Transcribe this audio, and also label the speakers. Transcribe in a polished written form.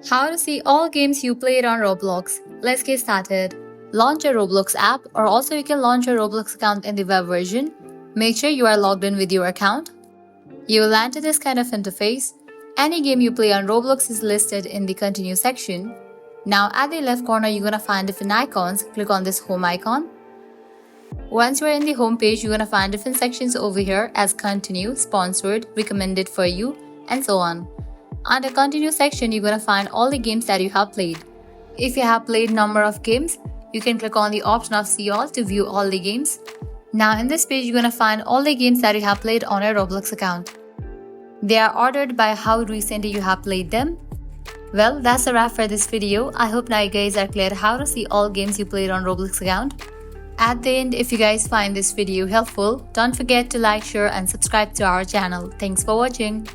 Speaker 1: How to see all games you played on Roblox. Let's get started. Launch your Roblox app, or also you can launch your Roblox account in the web version. Make sure you are logged in with your account. You will land to this kind of interface. Any game you play on Roblox is listed in the Continue section. Now at the left corner, you're gonna find different icons. Click on this home icon. Once you're in the home page, you're gonna find different sections over here as Continue, Sponsored, Recommended for You, and so on. Under Continue section, you're gonna find all the games that you have played. If you have played number of games, you can click on the option of See All to view all the games. Now in this page, you're gonna find all the games that you have played on your Roblox account. They are ordered by how recently you have played them. Well, that's a wrap for this video. I hope now you guys are clear how to see all games you played on Roblox account. At the end, if you guys find this video helpful, don't forget to like, share and subscribe to our channel. Thanks for watching.